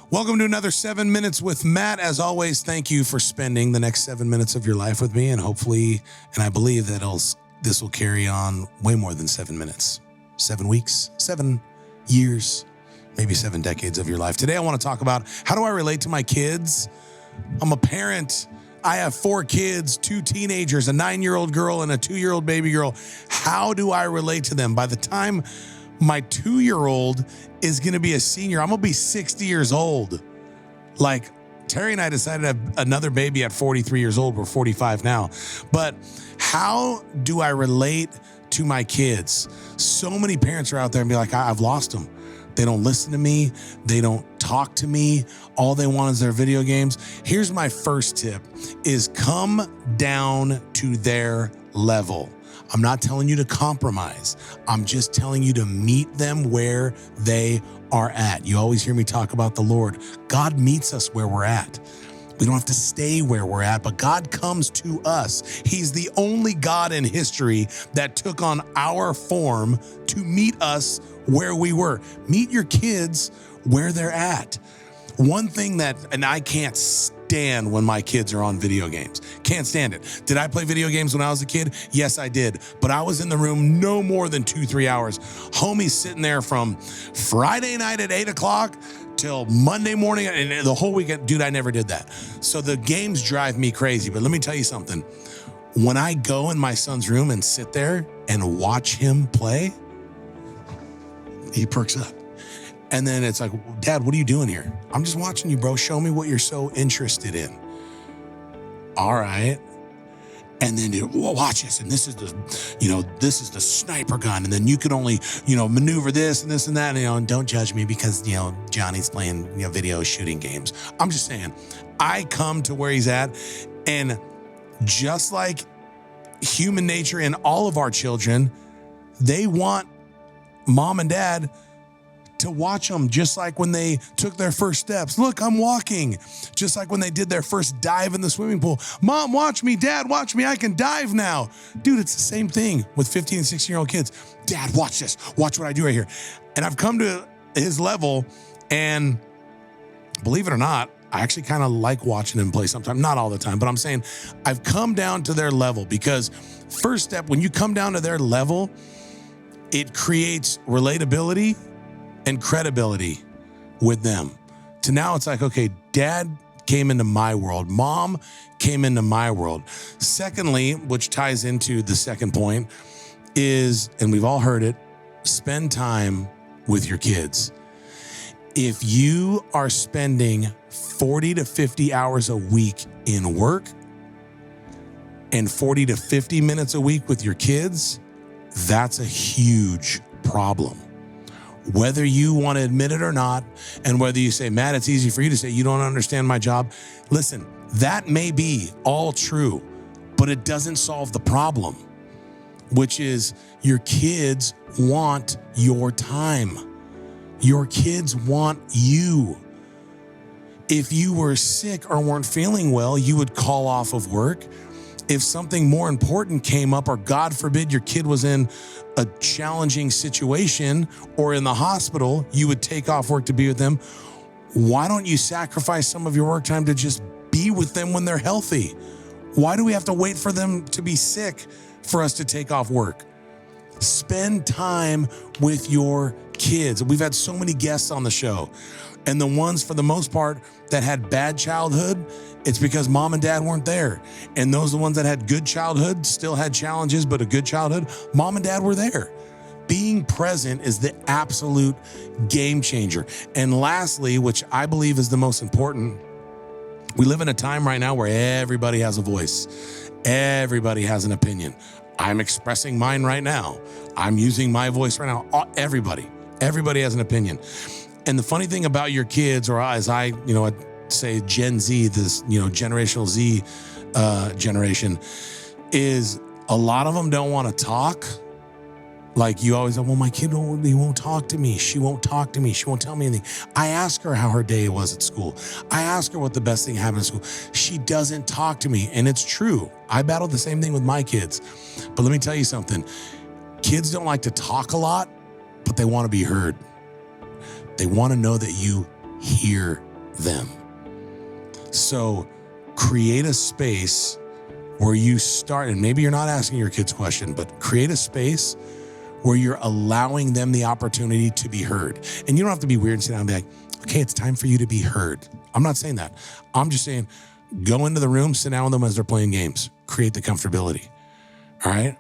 Welcome to another 7 Minutes with Matt. As always, thank you for spending the next 7 minutes of your life with me. And hopefully, and I believe that this will carry on way more than 7 minutes. 7 weeks, 7 years, maybe 7 decades of your life. Today, I want to talk about how do I relate to my kids? I'm a parent. I have 4 kids, 2 teenagers, a 9-year-old girl and a 2-year-old baby girl. How do I relate to them? By the time my 2-year-old is going to be a senior, I'm going to be 60 years old. Like, Terry and I decided to have another baby at 43 years old. We're 45 now. But how do I relate to my kids? So many parents are out there and be like, I've lost them. They don't listen to me. They don't talk to me. All they want is their video games. Here's my first tip is come down to their level. I'm not telling you to compromise. I'm just telling you to meet them where they are at. You always hear me talk about the Lord. God meets us where we're at. We don't have to stay where we're at, but God comes to us. He's the only God in history that took on our form to meet us where we were. Meet your kids where they're at. One thing that, and I can't stand when my kids are on video games. Can't stand it. Did I play video games when I was a kid? Yes, I did. But I was in the room no more than 2-3 hours. Homie's sitting there from Friday night at 8 o'clock till Monday morning and the whole weekend. Dude, I never did that. So the games drive me crazy. But let me tell you something. When I go in my son's room and sit there and watch him play, he perks up. And then it's like, Dad, what are you doing here? I'm just watching you, bro. Show me what you're so interested in. All right. And then watch this. And this is the sniper gun. And then you can only, maneuver this and this and that. And don't judge me because, Johnny's playing, video shooting games. I'm just saying, I come to where he's at. And just like human nature in all of our children, they want mom and dad to watch them, just like when they took their first steps. Look, I'm walking. Just like when they did their first dive in the swimming pool. Mom, watch me. Dad, watch me. I can dive now. Dude, it's the same thing with 15 and 16-year-old kids. Dad, watch this. Watch what I do right here. And I've come to his level, and believe it or not, I actually kind of like watching him play sometimes. Not all the time, but I'm saying I've come down to their level because first step, when you come down to their level, it creates relatability and credibility with them. To now it's like, okay, Dad came into my world. Mom came into my world. Secondly, which ties into the second point is, and we've all heard it, spend time with your kids. If you are spending 40 to 50 hours a week in work and 40 to 50 minutes a week with your kids, that's a huge problem. Whether you want to admit it or not, and whether you say, Matt, it's easy for you to say you don't understand my job. Listen, that may be all true, but it doesn't solve the problem, which is your kids want your time. Your kids want you. If you were sick or weren't feeling well, you would call off of work. If something more important came up, or God forbid your kid was in a challenging situation or in the hospital, you would take off work to be with them. Why don't you sacrifice some of your work time to just be with them when they're healthy? Why do we have to wait for them to be sick for us to take off work? Spend time with your kids. We've had so many guests on the show, and the ones, for the most part, that had bad childhood, it's because mom and dad weren't there. And those are the ones that had good childhood, still had challenges, but a good childhood, mom and dad were there. Being present is the absolute game changer. And lastly, which I believe is the most important, we live in a time right now where everybody has a voice. Everybody has an opinion. I'm expressing mine right now. I'm using my voice right now. Everybody has an opinion. And the funny thing about your kids, or as I say Gen Z, this, generational Z generation, is a lot of them don't want to talk. Like you always say, well, my kid won't talk to me. She won't talk to me. She won't tell me anything. I ask her how her day was at school. I ask her what the best thing happened at school. She doesn't talk to me. And it's true. I battled the same thing with my kids. But let me tell you something. Kids don't like to talk a lot, but they want to be heard. They want to know that you hear them. So create a space where you start, and maybe you're not asking your kids question, but create a space where you're allowing them the opportunity to be heard. And you don't have to be weird and sit down and be like, okay, it's time for you to be heard. I'm not saying that. I'm just saying, go into the room, sit down with them as they're playing games, create the comfortability. All right.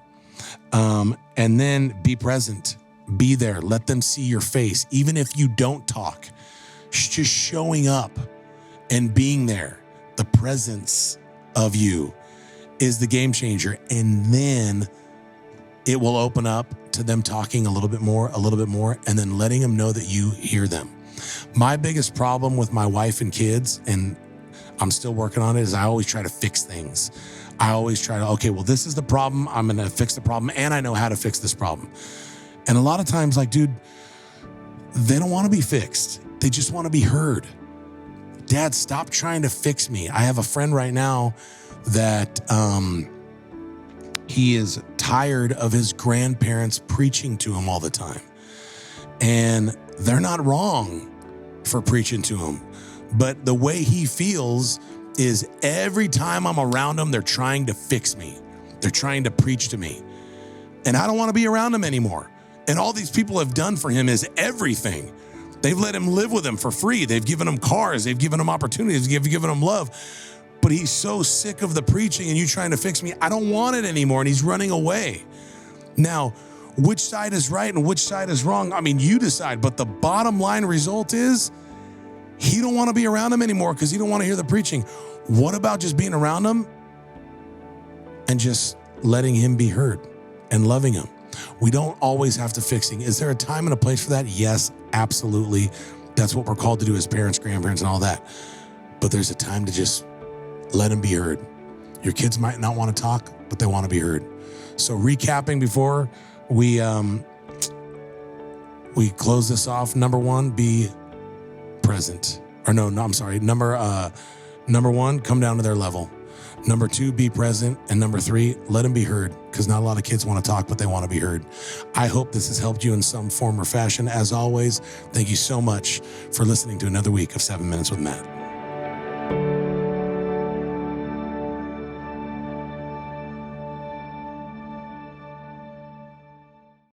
And then be present, be there, let them see your face. Even if you don't talk, just showing up and being there, the presence of you is the game changer. And then it will open up to them talking a little bit more, and then letting them know that you hear them. My biggest problem with my wife and kids, and I'm still working on it, is I always try to fix things. I always try to, okay, well, this is the problem. I'm going to fix the problem, and I know how to fix this problem. And a lot of times, like, dude, they don't want to be fixed. They just want to be heard. Dad, stop trying to fix me. I have a friend right now that he is tired of his grandparents preaching to him all the time. And they're not wrong for preaching to him. But the way he feels is every time I'm around him, they're trying to fix me. They're trying to preach to me. And I don't want to be around him anymore. And all these people have done for him is everything. They've let him live with them for free. They've given him cars. They've given him opportunities. They've given him love. But he's so sick of the preaching and you trying to fix me. I don't want it anymore. And he's running away. Now, which side is right and which side is wrong? I mean, you decide. But the bottom line result is he don't want to be around him anymore because he don't want to hear the preaching. What about just being around him and just letting him be heard and loving him? We don't always have to fixing. Is there a time and a place for that? Yes, absolutely. That's what we're called to do as parents, grandparents, and all that. But there's a time to just let them be heard. Your kids might not want to talk, but they want to be heard. So recapping before we close this off, number one, be present. Or no, I'm sorry. Number one, come down to their level. Number two, be present. And number three, let them be heard, because not a lot of kids want to talk, but they want to be heard. I hope this has helped you in some form or fashion. As always, thank you so much for listening to another week of 7 Minutes with Matt.